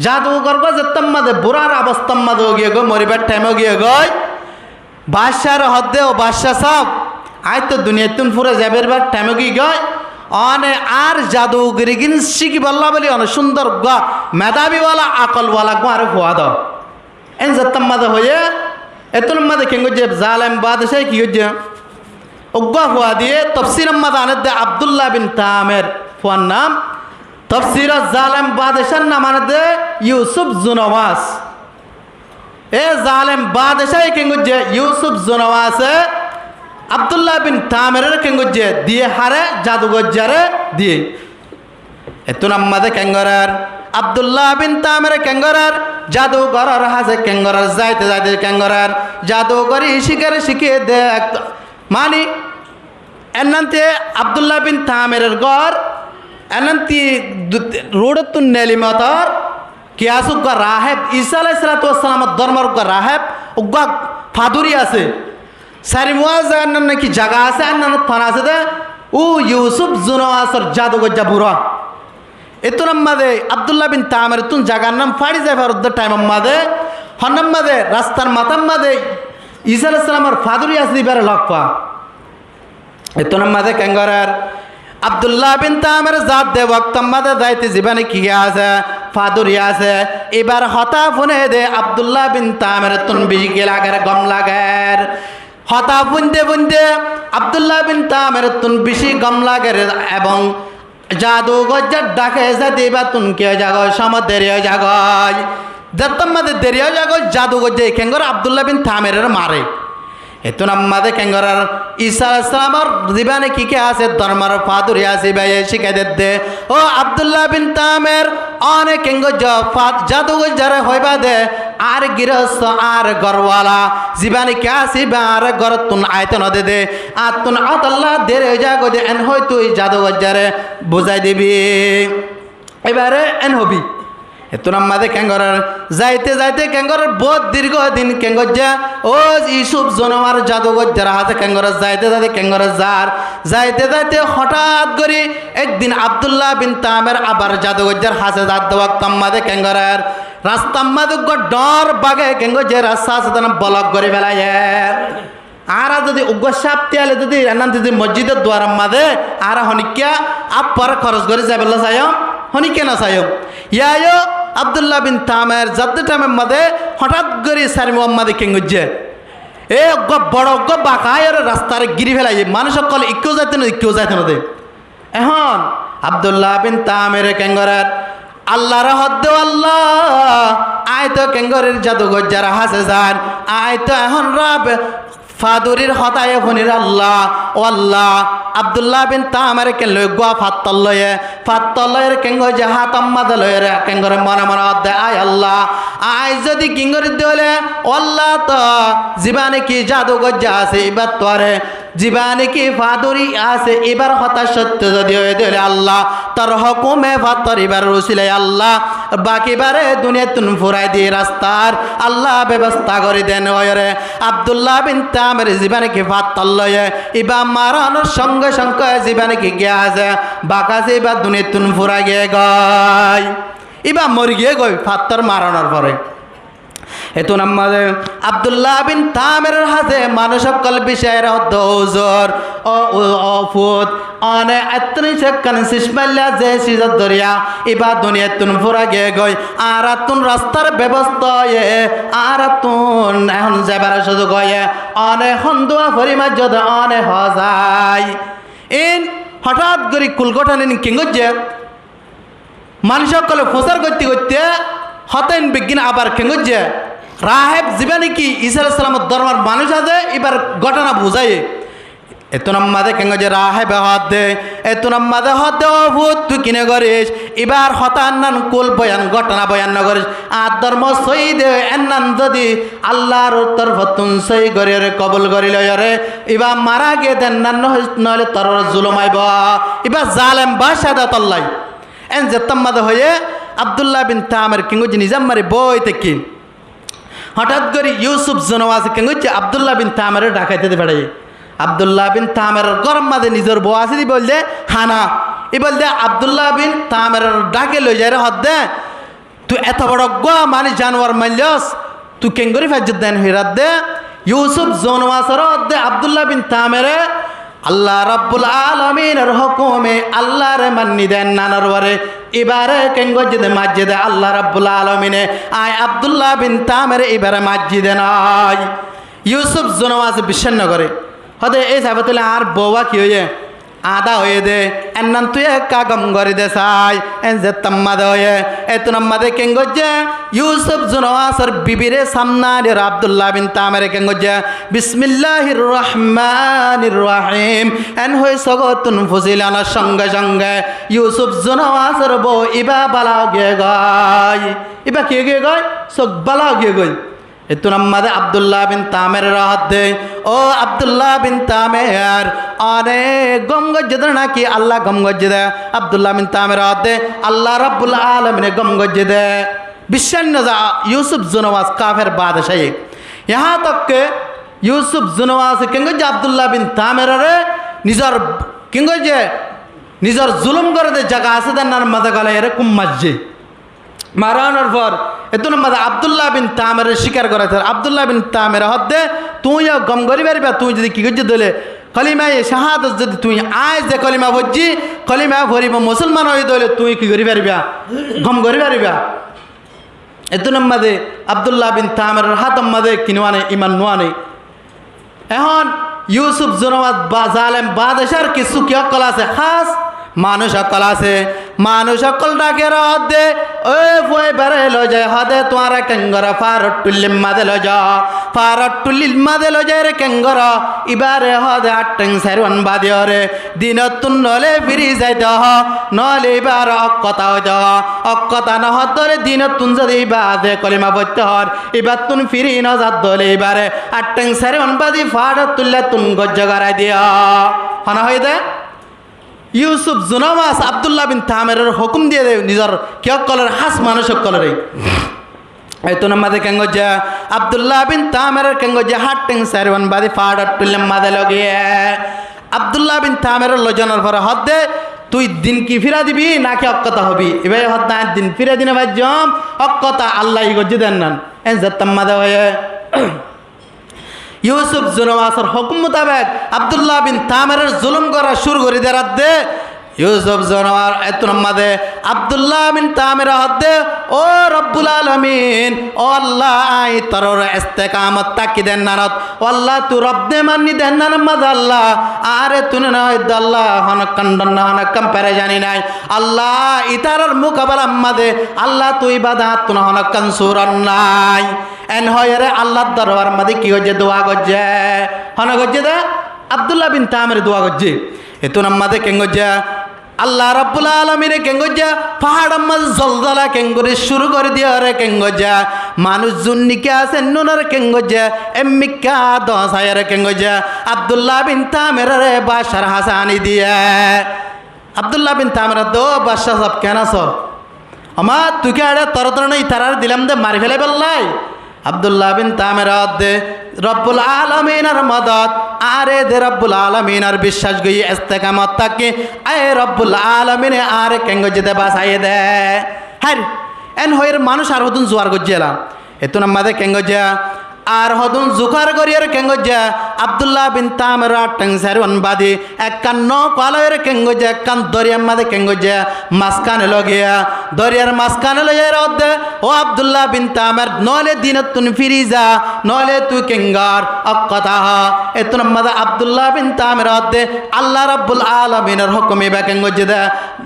জাদুঘর গো যেতম মাদে বুড়ার অবস্থা মাদে গিয়ে গো মরিবার টাইম গিয়ে গই বাদশার হদ্দে ও বাদশা সব আই তো দুনিয়া তুম পুরো যাবের বার টাইম গিয়ে গই অনে আর জাদুগিরি গিন শিখি বললা বলি অনেক সুন্দর গা মেধাবীওয়ালা আকলওয়ালা গো আর হওয়া দাও এন যেতম মাদে হয়ে এতুল মাদে কেন যে জালেম বাদশা কি হচ্ছে উগ্গা হওয়া দিয়ে তফসির মাদানের দে আব্দুল্লাহ বিন তামের ফুয়ার নাম তফসির জালেম বাদশার নাম দে ইউসুফ জুনওয়াস এ জালেম বাদশাহ কেঙ্গুজে ইউসুফ জুনওয়াসে আব্দুল্লাহ বিন তামের কেঙ্গুজে দিয়ে হারে জাদুগজ্জারে দিয়ে এত নাম মাদে কেঙ্গরার আব্দুল্লাহ বিন তামের কেঙ্গরার জাদুঘর হাজে কেঙ্গরার যাইতে যাইতে কেঙ্গরার জাদুঘরি শিখিয়ে দে মানি এনন্তে আব্দুল্লাহ বিন তামের গর এনন্তি রোডতুন নেলিমতর কিয়াসুক রাহেব ঈসা আলাইহিস সালাতু ওয়াস সালাম ধর্মর রাহেব উগ্গা ফাদুরি আছে সারিমুয়া জাহান্নাম নাকি জায়গা আছে আন্নান থানা আছে দে ও ইউসুফ জুনওয়াসর জাদুঘর যা বুড়া এতুন আম্মাদে আব্দুল্লাহ বিন তামের তুন জাগার নাম ফাড়ি যায় ভারত টাইম আম্মাদে হন্নাম্মাদে রাস্তার মাতাম্মাদে ঈসা আলাইহিস সালামের ফাদুরি আছে দিবার লক্ষ্য এতুন আম্মাদে ক্যাঙ্গরার আব্দুল্লাহ বিন তামের জাত দে ওয়াক্ত আম্মাদে যাইতে জীবনে কি আছে ফাদুরি আছে এবার হতা ফোনে দে আব্দুল্লাহ বিন তামের তুন বেশি কে লাগার গম লাগার হতা বুনতে বুনতে আব্দুল্লাহ বিন তামের তুন বেশি গম লাগার এবং জাদুঘর ডাকে যাতে বা তুন কে জাগ সময় দেরি জাগয় যতম মাদে দেরি জাগয় জাদুঘর যে কেঙ্গর আব্দুল্লাহ বিন তামের মারে এতুন আম্মাদে কেঙ্গরার ঈসা আলাইহিস সালামের জীবনে কি কে আছে ধর্মের ফাদুরি আছে ভাই শিখাই দে ও আব্দুল্লাহ বিন তামের অনেক কেঙ্গ জাদুঘর যারা হইবা দে আর গৃহস্থ আর গরওয়ালা জীবনে কে আসিবা আর গর তুন আয়তন দে আর তুন আল্লাহ দেরে জাগো দে এন হই তুই জাদুঘর যারে বুঝাই দিবি এবারে এন হবি এতুন আম্মাদে কেঙ্গরার যাইতে যাইতে কেঙ্গরার বহুত দীর্ঘদিন কেঙ্গর যা ও ইউসুফ জনমার জাদুঘর যারা হাতে কেঙ্গরার যাইতে যাইতে কেঙ্গরার যাইতে যাইতে হঠাৎ করে একদিন আব্দুল্লাহ বিন তামের আবার জাদুঘর যার হাসে যাত দেওয়া আম্মাদে কেঙ্গরার রাস্তা আম্মাদে ডর বাগে কেঙ্গর যে রাস্তা আছে তার ব্লক করে ফেলায় আর যদি উগ্র সাপ তিয়ালে যদি এনান যদি মসজিদের দ্বার আম্মাদে আর হনিকা আপর খরচ করে যাবে চাই হনিকে না চাই ইয়ায়ো আব্দুল্লাহ বিন তামের জাদ্দ টাইমের মধ্যে হঠাৎ করে সারি মোহাম্মদে কেঙ্গুজে এ বড় বাঁকায়ের রাস্তার গিরি ফেলাই মানুষ সকল ইকেও যাইতে নদে এখন আব্দুল্লাহ বিন তামের কেঙ্গরের আল্লাহর হদ্দ আল্লাহ আয় তো কেঙ্গরের জাদুঘর যারা হাসে যান আয় তো এখন রাব ফাদুরির হতায় ফনির আল্লাহ ও আল্লাহ আব্দুল্লাহ বিন তামের কেন গোয়া ফাত্তলয়ের কেঙ্গ যে হাত আম্মাদ লয়ের কেঙ্গরে মনে মনে অধ্যে আয় আল্লাহ আয় যদি কিঙ্গর দিলে আল্লাহ তো জীবানে কি জাদুঘর যা আছে এবার তোরে জীবানে কি ফাদুরি আছে এবার হতাশ সত্য যদি হয়ে দিলে আল্লাহ তোর হকুমে ফাত্তর এবার রসিলে আল্লাহ বাকিবারে দুনিয়া তুন ফুরাই দিয়ে রাস্তার আল্লাহ ব্যবস্থা করে দেন ওরে আব্দুল্লাহ বিন তামের জীবানে কি ফাত্তর লয়ে এবার মারানোর সঙ্গে সঙ্গে জীবানে কি গে আছে বাকাছে এবার দুনিয়া তুন ফুরাই গিয়ে গয় এবার মরি গিয়ে গই ফাত্তর মারানোর পরে এতুন আমাদের আব্দুল্লাহ বিন তামের হাতে মানুষ সকল বিষয়ের দৌজর ও ফুত অনে এতনি সেকান সিসমাল্লা যে সিজত দরিয়া ইবা দুনিয়া তুন ফুরা গে গই আর তুন রাস্তার ব্যবস্থা আর তুন এখন যাবার সুযোগ হয় অনে হন্দুয়া ফরিমা যদ অনে হজাই ইন হঠাৎ করে কুলকটা নিন কিঙ্গজে মানুষ সকল ফোসার করতে করতে হতেন বিজ্ঞান আবার কেঙ্গজে রাহেব জীবনে কি ঈসা আলাইহিস সালামের ধর্মের মানুষ আছে এবার ঘটনা বুঝাই এত নাম্মাদে কেঙ্গজে রাহেব হাত দে এত নাম্মাদে হাত দে ভূত তুই কিনে করিস এবার হতান্নান কুল বয়ান ঘটনা বয়ান না করিস আর ধর্ম সই দে এন্নান যদি আল্লাহর তরফ তুন সই করি রে কবুল করিল রে এবার মারা গিয়ে দেন না নহলে তোর জুলুম আইব এবার জালেম বাদশাহ তল্লাই এন যে তাম্মাদে হয়ে আব্দুল্লাহ বিন তামের কেঙ্গজে নিজাম মারি বই থেকে হঠাৎ করে ইউসুফ জনওয়াজ কেঙ্গজে আব্দুল্লাহ বিন তামের ডাকাইতে বেড়াই আব্দুল্লাহ বিন তামের গরম মাঝে নিজের বউ আছে দি বললে হানা এ বলতে আব্দুল্লাহ বিন তামের ডাকে লই যায় রে হদ দে তুই এত বড় গোয়া মানে জানোয়ার মাইলস তুই কেঙ্গরি ফাজ্জত দেন হিরাত দে ইউসুফ জনওয়াজের দে আব্দুল্লাহ বিন তামের আল্লাহ রাব্বুল আলামিনের হুকুমে আল্লাহর মান্নি দেন নানার ওরে এবারে কেঙ্গজে মসজিদে আল্লাহ রাব্বুল আলামিনে আয় আব্দুল্লাহ বিন তামের এবারে মসজিদে নাই ইউসুফ জনওয়াজ বিশ্বাস করে হদে এই সাবতলে আর বউয়া কি হয়ে আদা হয়ে দে এন্নান তুই একা গম করে দে সাই এন যে তাম্মাদে হয়ে এত নাম্মাদে কেঙ্গজে ইউসুফ জনওয়াজের বিবিরে সামনারে আব্দুল্লাহ বিন তামের কেঙ্গজে বিসমিল্লাহির রহমানির রহিম এন হই সগতুন ফুজিলানা সঙ্গে সঙ্গে ইউসুফ জনওয়াজের বউ ইবা বালা গে গয় ইবা কে গে গয় সব বালা গে গয় এত নাম্মাদে আব্দুল্লাহ বিন তামের রাহাত দে ও আব্দুল্লাহ বিন তামের অনেক গম গজ্জে দে নাকি আল্লাহ গম গজ্জে দে আব্দুল্লাহ বিন তামের রাহাত দে আল্লাহ রাব্বুল আলামিনে গম গজ্জে দে বিশ্বাস না যা ইউসুফ জনওয়াজ কাফের বাদশাহ यहाँ तक के यूसुफ जुनवास केंगे जे अब्दुल्ला बिन तामेरे निजर केंगे जे निजर जुलुम करे दे जगह আছে দেন না মাদা গলা এর কুম মসজে মারানোর পর এতুন মাদা আব্দুল্লাহ বিন তামের শিকার করে তার আব্দুল্লাহ বিন তামের হদ্দে তুই গম করি পারবা তুই যদি কি করছিস দলে কলিমা শাহাদাত যদি তুই আজ যে কলিমা বলছি কলিমা ভরিব মুসলমান হয়ে দলে তুই কি করি পারবা গম করি পারবা এতুন মাদে আব্দুল্লাহ বিন তামের হাত মাদে কিনওয়ানে ইমান নোয়ানে এখন ইউসুফ জুনওয়াত বা জালেম বাদশার কিছু কি অকল আছে খাস মানুষ অকল আছে মানুষ অকল ডাকে হদে ওই বই বেড়ে লো যায় হদে তোমার কেঙ্গর ফারট টুল্লিম মাদে লো যা ফারট টুল্লিম মাদে লো যায় রে কেঙ্গর ইবারে হদে আট্টেং সারওয়ান বাদিও রে দিনতুন নলে ফিরি যাইতে হ নলে এবার অকতা হইতে হ অকতা না হদরে দিনতুন যদি বাদে কলিমা বইতে হর এবার তুন ফিরি ন যাত দলে এবারে আট্টেং সারওয়ান বাদি ফারট তুললে তুন গজ্জ গড়াই দিয়া হনা হইদে ইউসুফ জুনওয়াস আব্দুল্লাহ বিন তামেরের হুকুম দিয়ে দেয় নিজের কিয় কলের হাস মানুষ কলের এই তো নামাদে কেঙ্গো যে আব্দুল্লাহ বিন তামেরের কেঙ্গো যে হাট্টেং সারওয়ান বাদি ফাড়া টুল্লেম মাদে লগে আব্দুল্লাহ বিন তামেরের লজনের পরে হদে তুই দিন কি ফিরা দিবি নাকি অক্কতা হবি এবার হদ্দা দিন ফিরা দিনে ভাই জম অক্কতা আল্লাহ গজ্জি দেন না এন যেতাম মাদে হয়ে ইউসুফ জুনওয়াসের হুকুম মোতাবেক আব্দুল্লাহ বিন তামেরের জুলুম করা শুরু করে দেওয়ার দে ইউসুফ জুনওয়ার এত নম্মাদে আব্দুল্লাহ বিন তামের হদ্দে ও রব্বুল আলামিন ও আল্লাহ আই তরর ইস্তেকামত তাকি দেন নারত ও আল্লাহ তু রব্দে মান্নি দেন না নামাজ আল্লাহ আরে তুনে নয় আল্লাহ হনক কান্ডন না হনক কম্পারে জানি নাই আল্লাহ ইতারর মুকাবালা মাদে আল্লাহ তুই বাদাত তুন হনক কনসুরন নাই এন হয় রে আল্লাহর দরবার মাদে কি হচ্ছে দোয়া গজ্জে হন গজ্জে দে আব্দুল্লাহ বিন তামের দোয়া গজ্জে এতো নাম্মাদে কেঙ্গজ্জা আল্লাহ রাব্বুল আলামিনে কেঙ্গজ্জা পাহাড় মাঝ জলজলা কেঙ্গরে শুরু করে দিয়া রে কেঙ্গজ্জা মানুষ জুন্নিকে আছে নুনার কেঙ্গজ্জা এম্মিকা দশায়ের কেঙ্গজ্জা আব্দুল্লাহ বিন তামের রে বাশার হাসানি দিয়ে আব্দুল্লাহ বিন তামের দো বাদশা সব কেন সব আমার তুই আরে তরতর নেই তারার দিলাম দে মারি ফেলে বললাই আব্দুল্লাহ বিন তামের দে রব্বুল আলামিনের মদত আরে দে রব্বুল আলামিনের বিশ্বাস গই ইস্তেকামত তাকে আয় রব্বুল আলামিনে আরে কেঙ্গ যেতে বাসাই দে হ্যাঁ এন হয়ের মানুষ আর হতুন জোয়ার গজ্জেলাম এতো নামাদে কেঙ্গ যা আর হদুন জুকার গরিয়ার কেঙ্গজা আব্দুল্লাহ বিন তামের আট্টেং সারওয়ান বাদি একখান নৌকালয়ের কেঙ্গজা একখান দরিয়ার মাঝে কেঙ্গজা মাঝখানে লগিয়া দরিয়ার মাঝখানে লইয়ার অধ্যে ও আব্দুল্লাহ বিন তামের নলে দিনত তুন ফিরি যা নলে তুই কেঙ্গার অকথা এতুন মাদা আব্দুল্লাহ বিন তামের অধ্যে আল্লাহ রাব্বুল আলামিনের হুকুমে বা কেঙ্গজা দে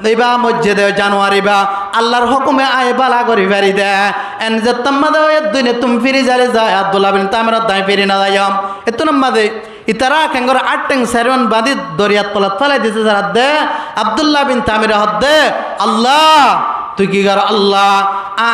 ইবা মসজিদে জানুয়ারি বা আল্লাহর হুকুমে আয় বালা করি পারি দে এন যে তম্মাদা ওই দুনে তুম ফিরি যারে যায় আব্দুল্লাহ বিন তামের দায় ফিরি না যাইম এতো নাম্বাদে ইতারা কেঙ্গর আটটেং সারওয়ান বাদি দরিয়ার তলাত ফেলাই দিতে যারা দে আব্দুল্লাহ বিন তামের হদ্দে আল্লাহ তুই কি কর আল্লাহ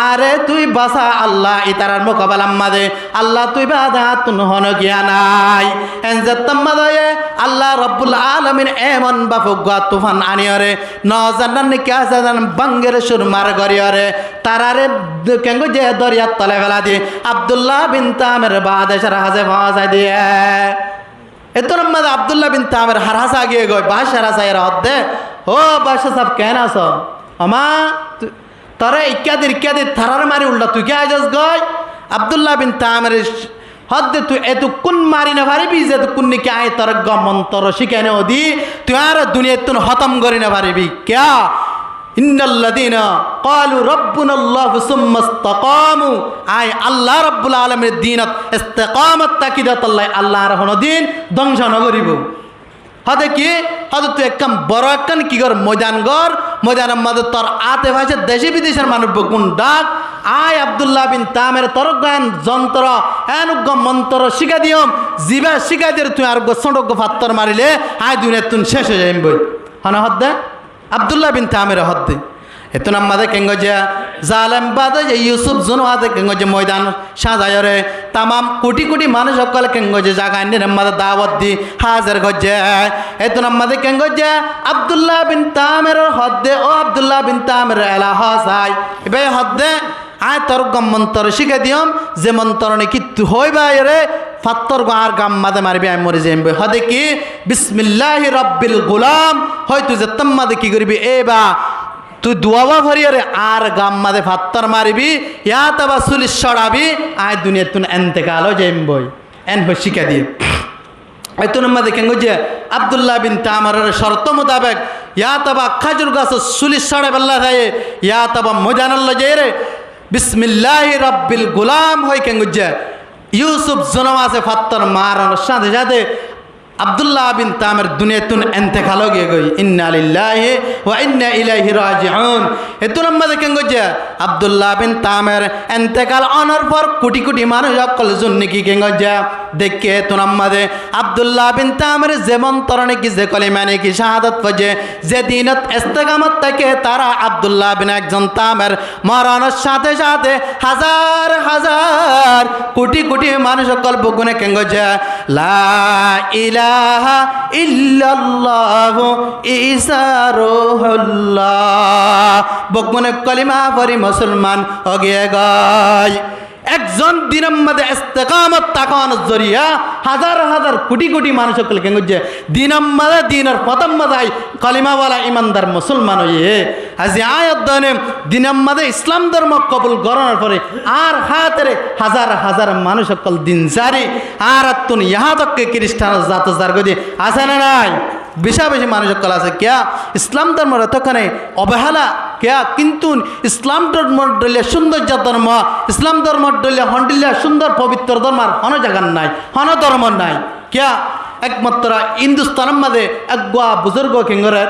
আরে তুই বাসা আল্লাহ ইতারার মোকাবেলা মাদে আল্লাহ তুই বাধা তুন হন গিয়া নাই এন যে তম্মাদে আল্লাহ রব্বুল আলামিন এমন বাফুগা তুফান আনিয়রে ন জানান কে আছে জান বাঙ্গের সুরমার গরিয়রে তারারে কেঙ্গ যে দরিয়ার তলে ফেলা দিয়ে আব্দুল্লাহ বিন তামের বাদেশের হাজে ফাঁসাই দিয়ে এত নম্বর আব্দুল্লাহ বিন তামের হারাসা গিয়ে গই বাসার হাসাইয়ের হদ্দে ও বাসা সব কেন আস আমা তরে ইত্যাদি থারার মারি উল্টা তুই কে আইজাস গই আব্দুল্লাহ বিন তামের হদ্দে তুই এত কোন মারি না পারিবি যে তুই কোন কে আয় তোর মন্ত্র শিখানে ওদি তুই আর দুনিয়া তুন হতম করি না পারিবি ক্যা ইন্নাল্লাযীনা ক্বালু রাব্বুনাল্লাহু সুম্মা ইসতাকামু আয় আল্লাহ রাব্বুল আলামিনের দ্বীনত ইস্তিকামত তাকিদাত আল্লাহর হন দিন ধ্বংস ন করিব হদে কি হদে তুই একদম বড় একখান কি কর ময়দানের মাঝে তোর আতে ভাইছে দেশে বিদেশের মানুষ বকুন ডাক আয় আব্দুল্লাহ বিন তামের তোর গান যন্ত্র এনুগ্য মন্ত্র শিখা দিয়ম জিবা শিখা দিয়ে তুই আর ছোটজ্ঞ ফাত্তর মারিলে আয় দুনিয়া তুন শেষ হয়ে যাইম বই হন হদ্দে আব্দুল্লাহ বিন তামের হদ্দে এত নাম্মাদে কেঙ্গজা জালেম বাদে যে ইউসুফ জুনওয়াদে কেঙ্গজে ময়দান সাজায়রে তামাম কোটি কোটি মানুষ সকল কেঙ্গজে জাগায় নাম্মাদে দাওয়াত দি হাজার গজ্জে এত নাম্মাদে কেঙ্গজা আব্দুল্লাহ বিন তামের হদ্দে ও আব্দুল্লাহ বিন তামের এলা হসাই এবে হদ্দে আয় তোর গম মন্তর শিখে দিয়ম যে মন্তর নাকি হইবা রে ফাত্তর আর গাম মাদে মারবি আমি মরে যাইম হদে কি বিসমিল্লাহি রব্বিল গুলাম হয়তো যে তম্মাদে কি করবি বা তুই দুয়াবা ভরিয়ারে আর গাম মাদে ফাত্তর মারবি ইয়া তবা সুলিশ সরাবি আয় দুনিয়া তুন এন্তেকাল যাইম বই এন হই শিখা দিয়ে এত নম্বর দেখেন যে আব্দুল্লাহ বিন তামারের শর্ত মোতাবেক ইয়া তবা খাজুর গাছ সুলিশ সড়ে বেল্লা থাকে ইয়া তবা মজানাল্লা যাই রে বিসমিল্লাহি রব্বিল গুলাম হই কেন যে ইউসুফ জনম আছে ফাত্তর মারানোর সাথে সাথে আব্দুল্লাহ বিন তামের দুনিয়াতুন এন্তেকাল গিয়ে গই ইন্না লিল্লাহি ওয়া ইন্না ইলাইহি রাজিউন এত নম্বর দেখেন যে আব্দুল্লাহ বিন তামের এন্তেকাল অনার পর কোটি কোটি মানুষ অকল জন্য কি কেন যে দেখে এত নম্বরে আব্দুল্লাহ বিন তামের যেমন তরণে কি যে কলিমা নাকি শাহাদাত ফজে যে দিনত ইস্তেকামত থাকে তারা আব্দুল্লাহ বিন একজন তামের মরণের সাথে সাথে হাজার হাজার কোটি কোটি মানুষ অকল বগুনে কেন যে লা ইলাহা ইল্লাল্লাহু ঈসা রূহুল্লাহ বগুনে কলিমা পড়ি মুসলমান হয়ে গয় একজন দিনের মধ্যে ইস্তেকামত তাকান জরিয়া হাজার হাজার কোটি কোটি মানুষ সকল কেন যে দিনের মধ্যে দিনের প্রথম মধ্যে কলিমাওয়ালা ইমানদার মুসলমান হয়ে আজ আয়াত দানে দিনের মধ্যে ইসলাম ধর্ম কবুল করার পরে আর হাতের হাজার হাজার মানুষ সকল দিন জারি আর তুন ইহা তক খ্রিস্টান জাত জার গদি আছে না নাই বেশা বেশি মানুষ সকল আছে কিয়া ইসলাম ধর্মের এতখানে অবহেলা কিয়া কিন্তু ইসলাম ধর্ম ডলে সৌন্দর্য ধর্ম ইসলাম ধর্ম ডলে হন্ডিল্লা সুন্দর পবিত্র ধর্মার হন জায়গার নাই হন ধর্ম নাই কিয়া একমাত্র হিন্দুস্তানের মাঝে একগুয়া বুজুর্গ কেঙ্গরের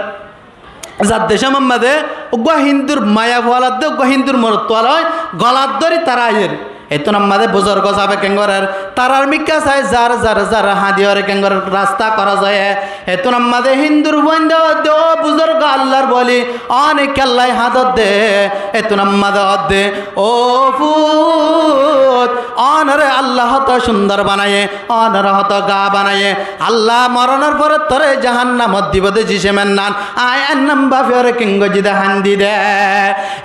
যার দেশের মাঝে উগুয়া হিন্দুর মায়া ভোয়ালার দে উগুয়া হিন্দুর মরত্বাল হয় গলার ধরি তারা আয়ের এত নাম্মাদে বুজুর্গ যাবে কেঙ্গরের তারার মিকা চাই যার যার যার হাদিয়রে কেঙ্গরের রাস্তা করা যায় এত নাম্মাদে হিন্দুর বন্ধ দে বুজুর্গ আল্লাহর বলি অনেক আল্লাহ হাতত দে এত নাম্মাদে দে ও ফুত অনরে আল্লাহ হত সুন্দর বানায়ে অনর হত গা বানায়ে আল্লাহ মরণের পরে তরে জাহান্নামত দিব দে জিসেমেন নান আয়ান নাম্বা ফেরে কেঙ্গ জিদে হান্দি দে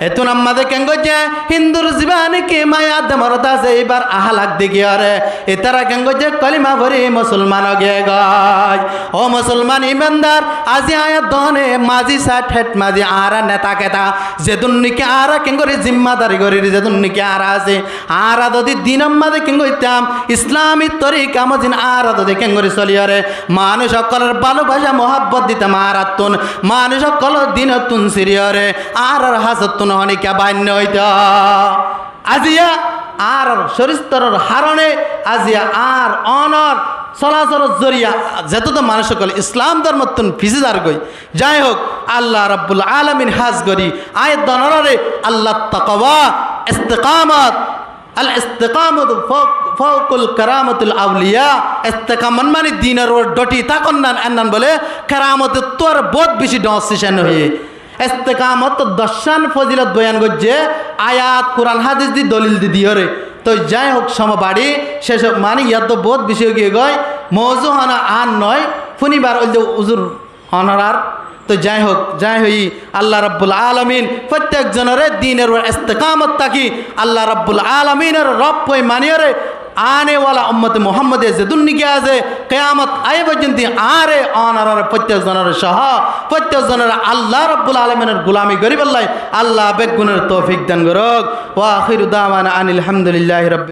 এত নাম্মাদে কেঙ্গ যে হিন্দুর জীবনে কি মায়া দে আছে এবার আহালাক দেখি আরে এতারা কেন যে কলিমা ভরি মুসলমান গে গায় ও মুসলমান ইমানদার আজি আয়াত দনে মাঝি সাট হেট মাঝি আরা নেতা কেতা যেদুন নিকে আরা কেন করে জিম্মাদারি করি যেদুন নিকে আরা আছে আরা যদি দিনম মাঝে কেন কইতাম ইসলামী তরিকা মজিন আরা যদি কেন করে চলি আরে মানুষ সকলের ভালোবাসা মহাব্বত দিতাম আরা তুন মানুষ সকল দিন তুন সিরিয়রে আর হাসতুন হনিকা বান্য হইত আজিয়া আর শরীস্তরের হারণে আজিয়া আর অনর চলাচল জরিয়া যেত তো মানুষ সকল ইসলাম ধর্মতুন ফিজিদার গই যাই হোক আল্লাহ রাব্বুল আলামিন হাজ করি আয়াত দনরে আল্লাহ তাকওয়া ইস্তিকামত আল ইস্তিকামত ফাওকুল কারামাতুল আউলিয়া ইস্তিকামত মানে দিনের ডটি তাকন নান বলে কারামত তোর বহুত বেশি ডসিশন হয়ে ইস্তেকামত দর্শন ফজিলত বয়ান করছে আয়াত কোরআন হাদিস দি দলিল দি দিয়রে তো যাই হোক সমবাড়ি সেসব মানে ইয়াত তো বহুত বেশি গিয়ে গয় মৌজু হনা আন নয় ফুনিবার ওই যে উজুর হনার তো যাই হোক যাই হই আল্লাহ রাব্বুল আলামিন প্রত্যেক জনের দিনের ইস্তেকামত থাকি আল্লাহ রাব্বুল আলামিনের রব কই মানিয়রে आने वाला उम्मत मोहम्मद से दुनिया আছে কিয়ামত আয় পর্যন্ত আরে অনারার প্রত্যেক জনের সহ প্রত্যেক জনের আল্লাহ রাব্বুল আলামিনের গোলামি করিব আল্লাহ বেগুনের তৌফিক দান করুক ওয়া আখিরু দাওয়ানা আনিল হামদুলিল্লাহি রাব্বিল